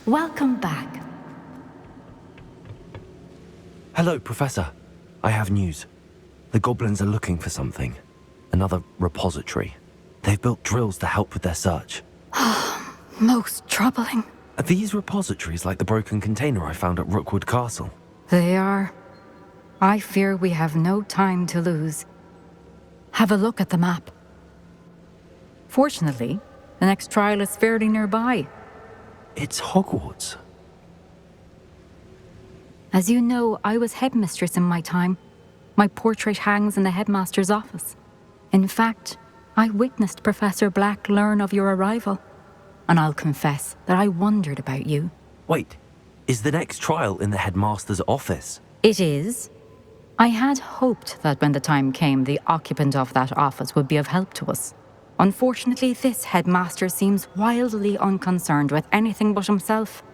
Welcome back. Hello, Professor. I have news. The goblins are looking for something. Another repository. They've built drills to help with their search. Most troubling. Are these repositories like the broken container I found at Rookwood Castle? They are. I fear we have no time to lose. Have a look at the map. Fortunately, the next trial is fairly nearby. It's Hogwarts. As you know, I was headmistress in my time. My portrait hangs in the headmaster's office. In fact, I witnessed Professor Black learn of your arrival. And I'll confess that I wondered about you. Wait, is the next trial in the headmaster's office? It is. I had hoped that when the time came, the occupant of that office would be of help to us. Unfortunately, this headmaster seems wildly unconcerned with anything but himself.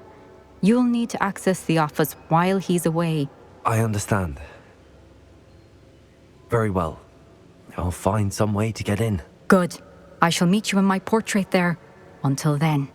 You'll need to access the office while he's away. I understand. Very well. I'll find some way to get in. Good. I shall meet you in my portrait there. Until then.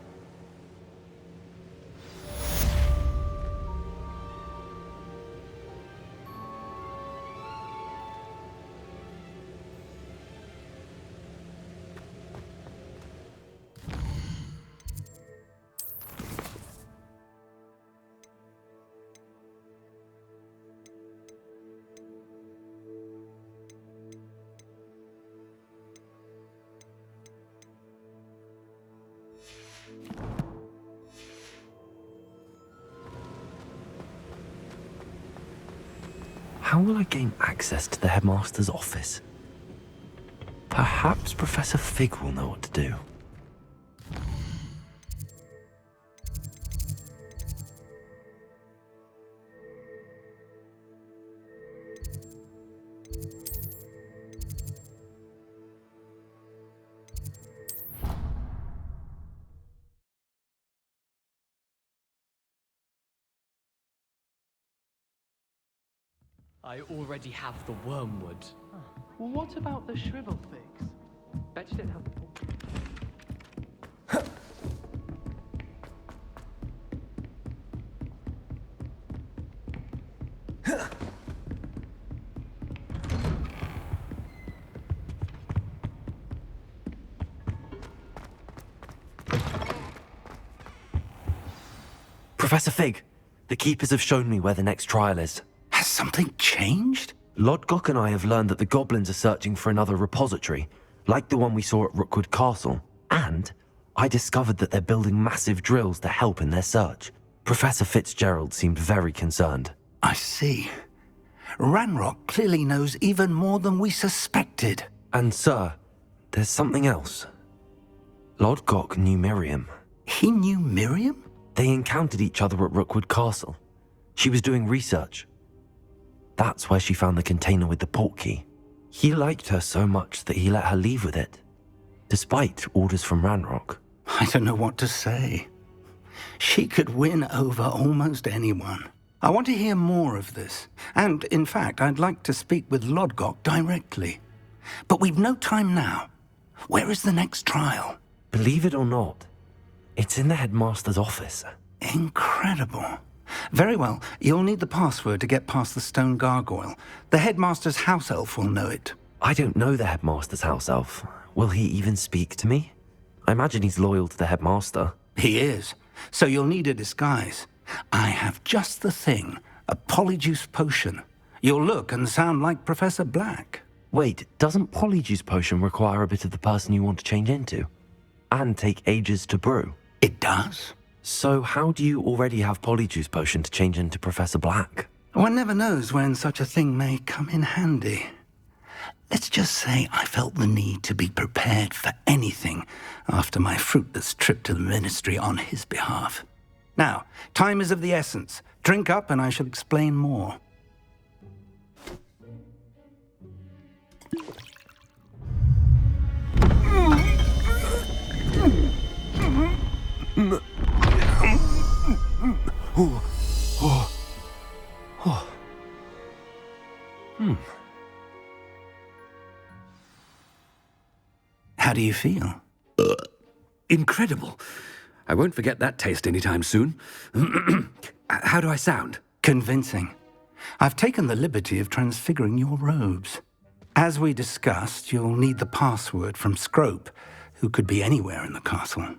How will I gain access to the headmaster's office? Perhaps Professor Fig will know what to do. I already have the wormwood. Well, what about the shrivel figs? Bet you didn't have the Professor Fig, the keepers have shown me where the next trial is. Has something changed? Lodgok and I have learned that the goblins are searching for another repository, like the one we saw at Rookwood Castle. And I discovered that they're building massive drills to help in their search. Professor Fitzgerald seemed very concerned. I see. Ranrock clearly knows even more than we suspected. And sir, there's something else. Lodgok knew Miriam. He knew Miriam? They encountered each other at Rookwood Castle. She was doing research. That's where she found the container with the portkey. He liked her so much that he let her leave with it, despite orders from Ranrock. I don't know what to say. She could win over almost anyone. I want to hear more of this. And, in fact, I'd like to speak with Lodgok directly. But we've no time now. Where is the next trial? Believe it or not, it's in the headmaster's office. Incredible. Very well. You'll need the password to get past the stone gargoyle. The headmaster's house elf will know it. I don't know the headmaster's house elf. Will he even speak to me? I imagine he's loyal to the headmaster. He is. So you'll need a disguise. I have just the thing. A polyjuice potion. You'll look and sound like Professor Black. Wait, doesn't Polyjuice Potion require a bit of the person you want to change into? And take ages to brew? It does. So how do you already have Polyjuice Potion to change into Professor Black? One never knows when such a thing may come in handy. Let's just say I felt the need to be prepared for anything after my fruitless trip to the ministry on his behalf. Now, time is of the essence. Drink up and I shall explain more. How do you feel? Incredible. I won't forget that taste anytime soon. How do I sound? Convincing. I've taken the liberty of transfiguring your robes. As we discussed, you'll need the password from Scrope, who could be anywhere in the castle.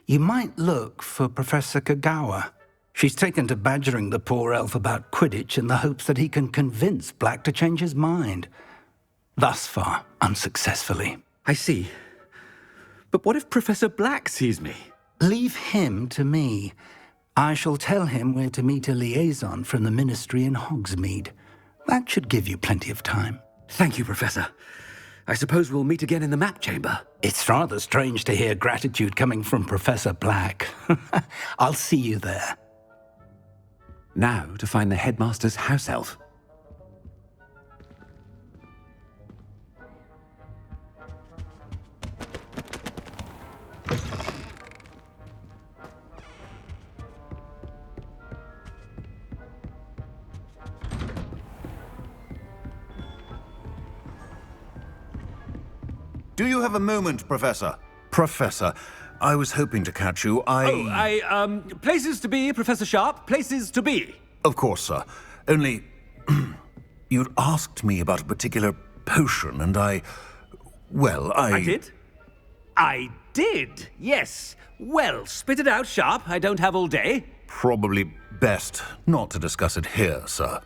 You might look for Professor Kagawa. She's taken to badgering the poor elf about Quidditch in the hopes that he can convince Black to change his mind. Thus far, unsuccessfully. I see. But what if Professor Black sees me? Leave him to me. I shall tell him where to meet a liaison from the Ministry in Hogsmeade. That should give you plenty of time. Thank you, Professor. I suppose we'll meet again in the map chamber. It's rather strange to hear gratitude coming from Professor Black. I'll see you there. Now to find the headmaster's house elf. Do you have a moment, Professor? Professor, I was hoping to catch you. Places to be, Professor Sharp. Places to be. Of course, sir. Only, you'd asked me about a particular potion, and I did? I did, yes. Well, spit it out, Sharp. I don't have all day. Probably best not to discuss it here, sir.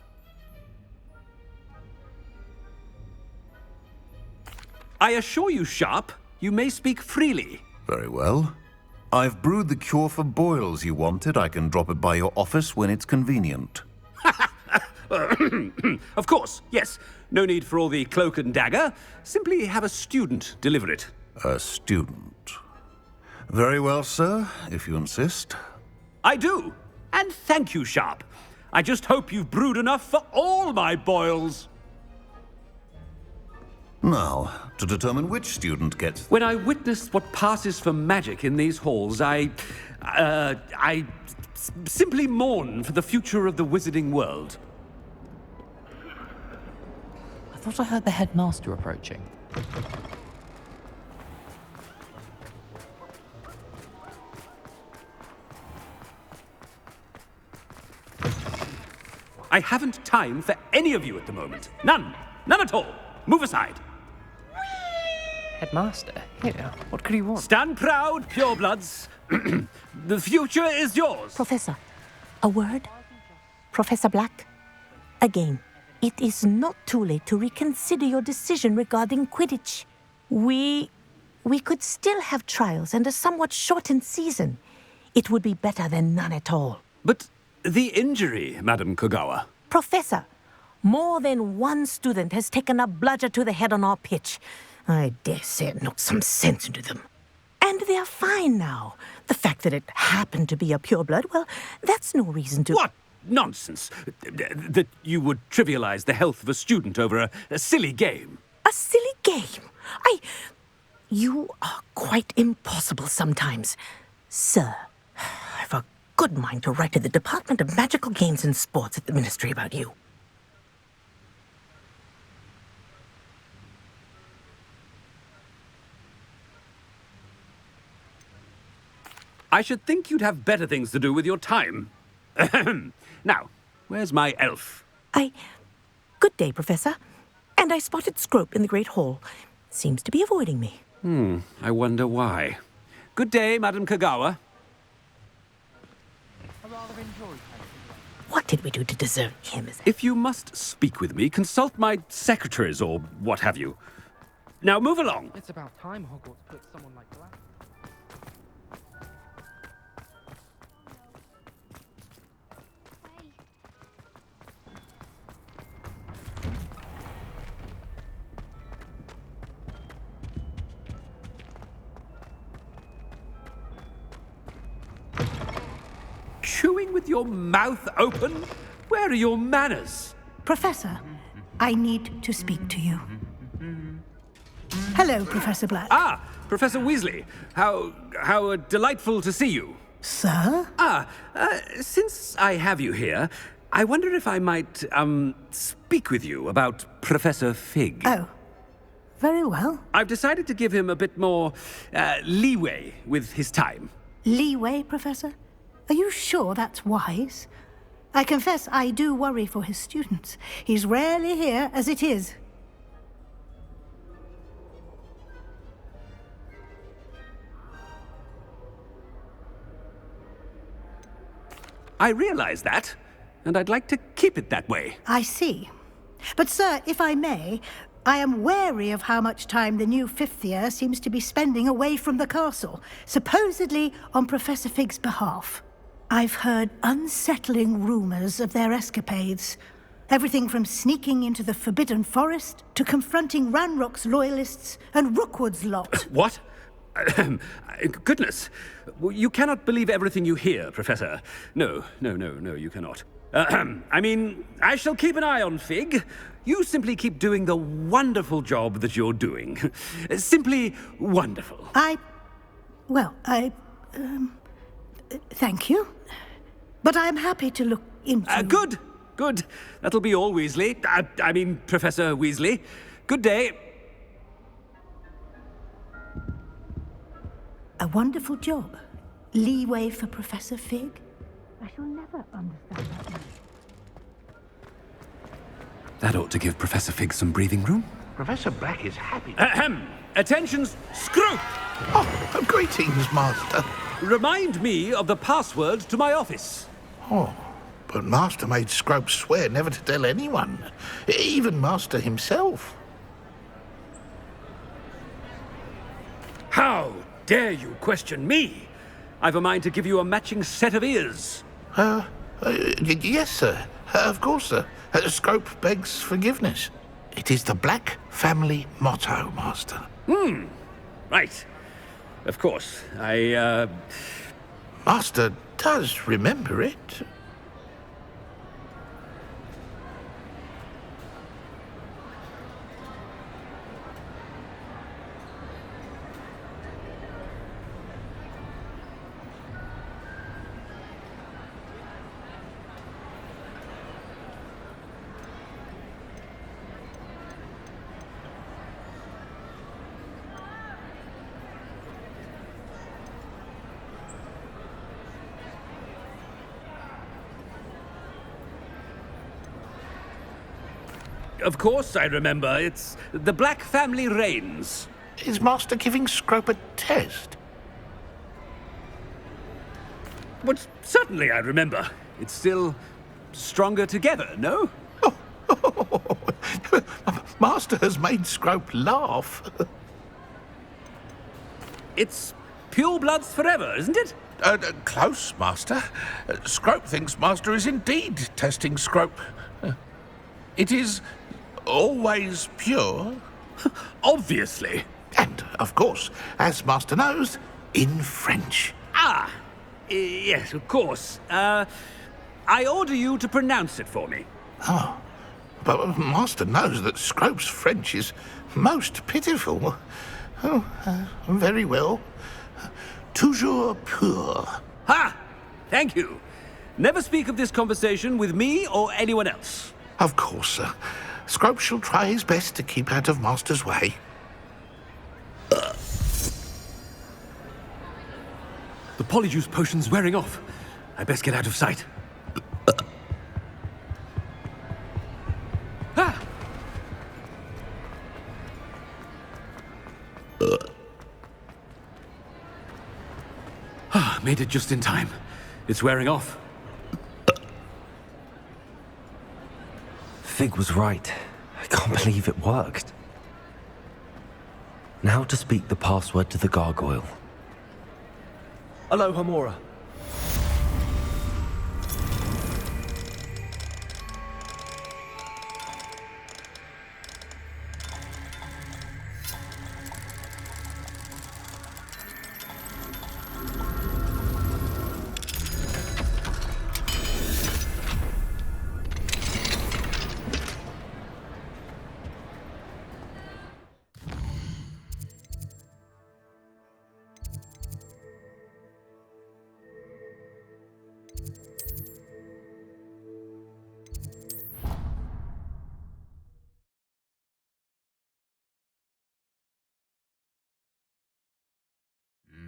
I assure you, Sharp, you may speak freely. Very well. I've brewed the cure for boils you wanted. I can drop it by your office when it's convenient. Of course, yes. No need for all the cloak and dagger. Simply have a student deliver it. A student. Very well, sir, if you insist. I do. And thank you, Sharp. I just hope you've brewed enough for all my boils. Now, to determine which student gets... When I witnessed what passes for magic in these halls, I simply mourn for the future of the wizarding world. I thought I heard the headmaster approaching. I haven't time for any of you at the moment. None. None at all. Move aside. Headmaster? Here, what could he want? Stand proud, purebloods. The future is yours. Professor, a word? Professor Black? Again, it is not too late to reconsider your decision regarding Quidditch. We could still have trials and a somewhat shortened season. It would be better than none at all. But the injury, Madam Kagawa. Professor, more than one student has taken a bludger to the head on our pitch. I dare say it knocked some sense into them. And they're fine now. The fact that it happened to be a pureblood, well, that's no reason to... What nonsense! That you would trivialize the health of a student over a silly game. A silly game? You are quite impossible sometimes. Sir, I've a good mind to write to the Department of Magical Games and Sports at the Ministry about you. I should think you'd have better things to do with your time. Now, where's my elf? Good day, Professor. And I spotted Scrope in the Great Hall. Seems to be avoiding me. I wonder why. Good day, Madam Kagawa. What did we do to deserve him as... If you must speak with me, consult my secretaries or what have you. Now move along. It's about time Hogwarts put someone like Black. Chewing with your mouth open? Where are your manners? Professor, I need to speak to you. Hello, Professor Black. Ah, Professor Weasley. How delightful to see you. Sir? Since I have you here, I wonder if I might, speak with you about Professor Fig. Oh, very well. I've decided to give him a bit more, leeway with his time. Leeway, Professor? Are you sure that's wise? I confess I do worry for his students. He's rarely here as it is. I realize that, and I'd like to keep it that way. I see. But, sir, if I may, I am wary of how much time the new fifth year seems to be spending away from the castle, supposedly on Professor Fig's behalf. I've heard unsettling rumors of their escapades. Everything from sneaking into the Forbidden Forest to confronting Ranrock's loyalists and Rookwood's lot. What? Goodness. You cannot believe everything you hear, Professor. No, you cannot. I mean, I shall keep an eye on Fig. You simply keep doing the wonderful job that you're doing. Simply wonderful. Thank you. But I'm happy to look into... Good. That'll be all, Weasley. I mean, Professor Weasley. Good day. A wonderful job. Leeway for Professor Fig. I shall never understand that man. That ought to give Professor Fig some breathing room. Professor Black is happy. Attention, Scrope! Oh, greetings, Master. Remind me of the password to my office. Oh, but Master made Scrope swear never to tell anyone, even Master himself. How dare you question me? I've a mind to give you a matching set of ears. Yes, sir. Of course, sir. Scrope begs forgiveness. It is the Black family motto, Master. Right. Of course. Master does remember it. Of course I remember. It's the Black family reigns. Is Master giving Scrope a test? But certainly I remember. It's still stronger together, no? Master has made Scrope laugh. It's pure bloods forever, isn't it? Close, Master. Scrope thinks Master is indeed testing Scrope. It is always pure. Obviously. And, of course, as Master knows, in French. Yes, of course. I order you to pronounce it for me. Oh, but Master knows that Scrope's French is most pitiful. Oh, very well. Toujours pur. Ha! Thank you. Never speak of this conversation with me or anyone else. Of course, sir. Scrope shall try his best to keep out of Master's way. The polyjuice potion's wearing off. I best get out of sight. Made it just in time. It's wearing off. Fig was right. I can't believe it worked. Now to speak the password to the gargoyle. Aloha Mora.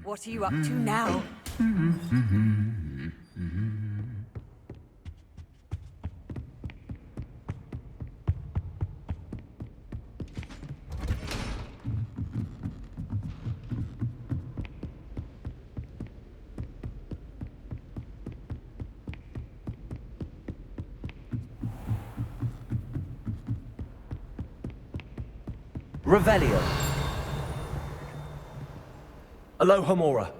What are you up to now? Revelio. Alohomora.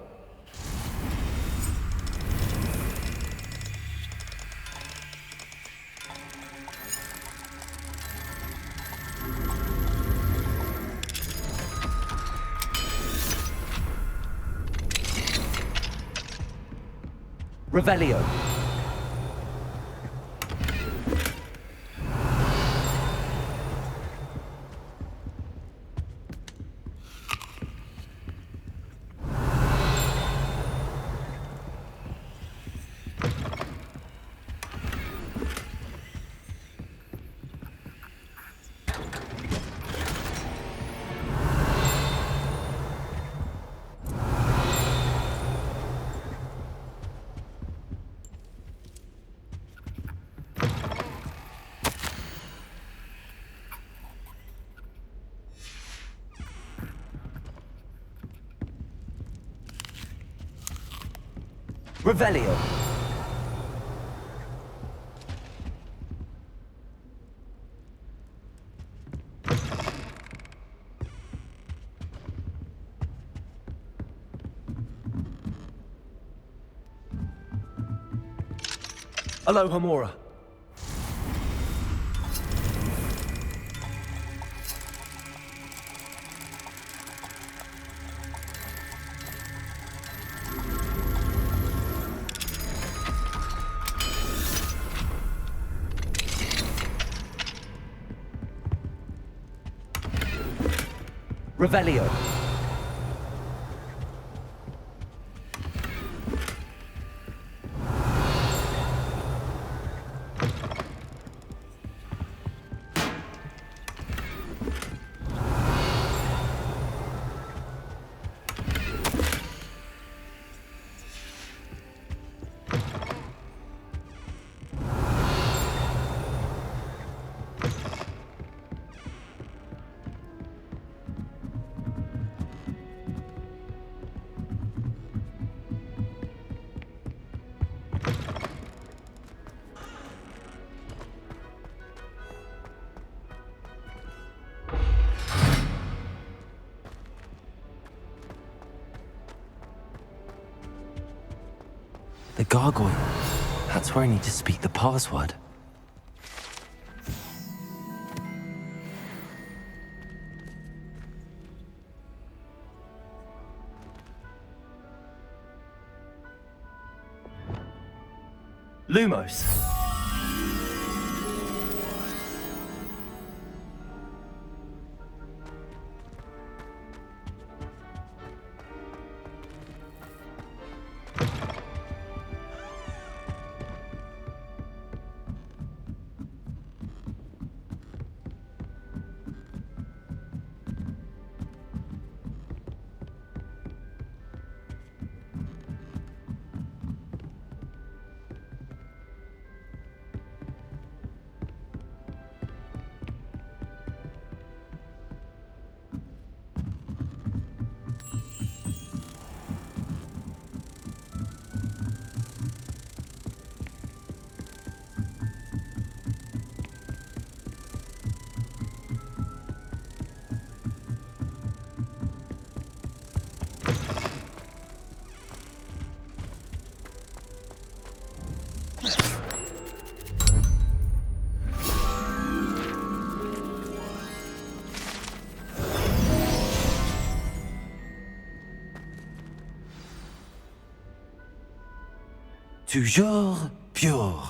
Revelio. Revelio. Alohomora. Revelio. The gargoyle. That's where I need to speak the password. Lumos. Toujours pure.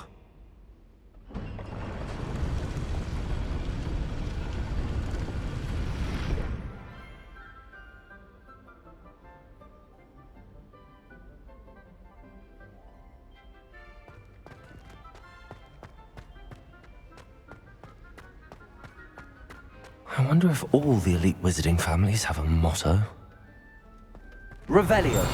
I wonder if all the elite wizarding families have a motto. Revelio.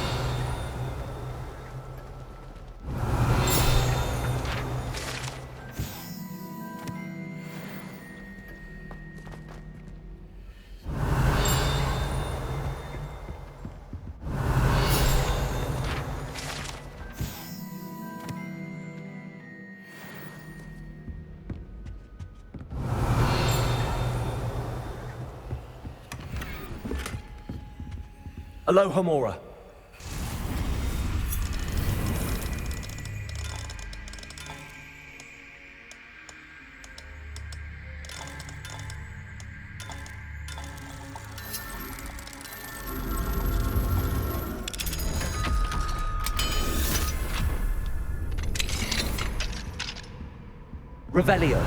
Aloha Mora. Revelio.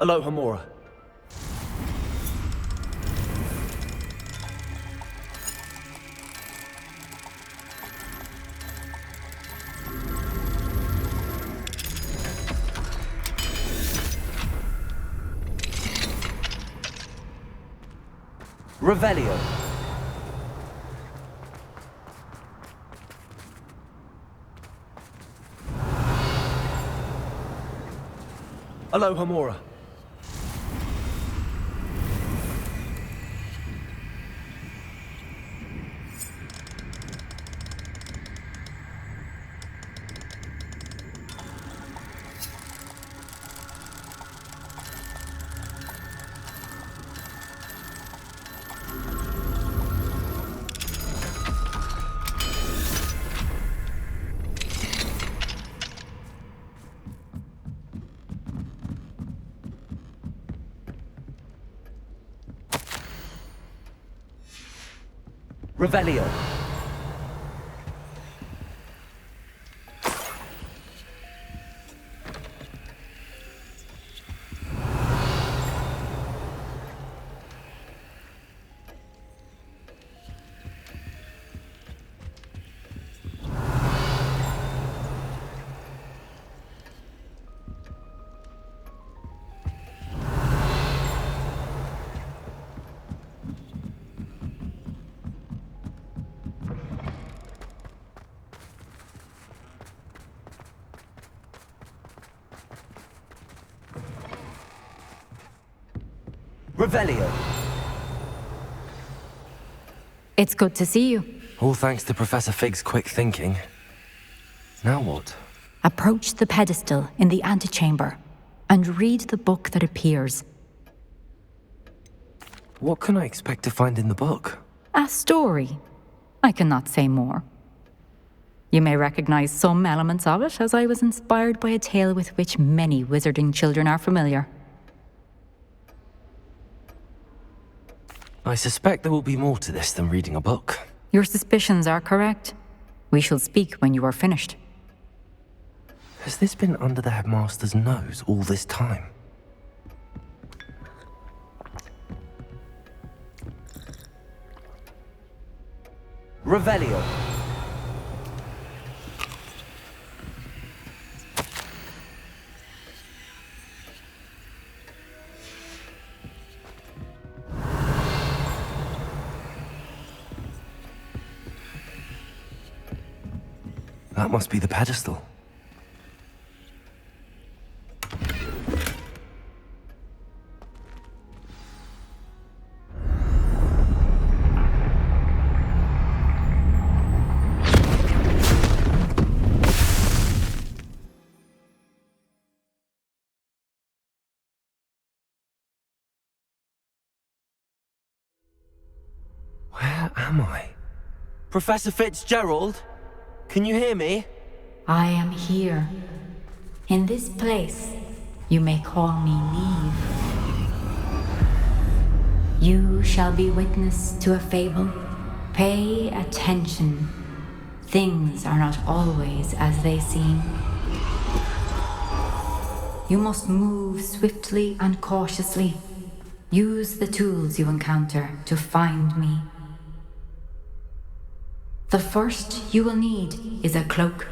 Aloha Mora. Revelio. Aloha Mora. Revelio. Revelio. It's good to see you. All thanks to Professor Fig's quick thinking. Now what? Approach the pedestal in the antechamber and read the book that appears. What can I expect to find in the book? A story. I cannot say more. You may recognize some elements of it, as I was inspired by a tale with which many wizarding children are familiar. I suspect there will be more to this than reading a book. Your suspicions are correct. We shall speak when you are finished. Has this been under the headmaster's nose all this time? Revelio. That must be the pedestal. Where am I? Professor Fitzgerald? Can you hear me? I am here. In this place, you may call me Niamh. You shall be witness to a fable. Pay attention. Things are not always as they seem. You must move swiftly and cautiously. Use the tools you encounter to find me. The first you will need is a cloak.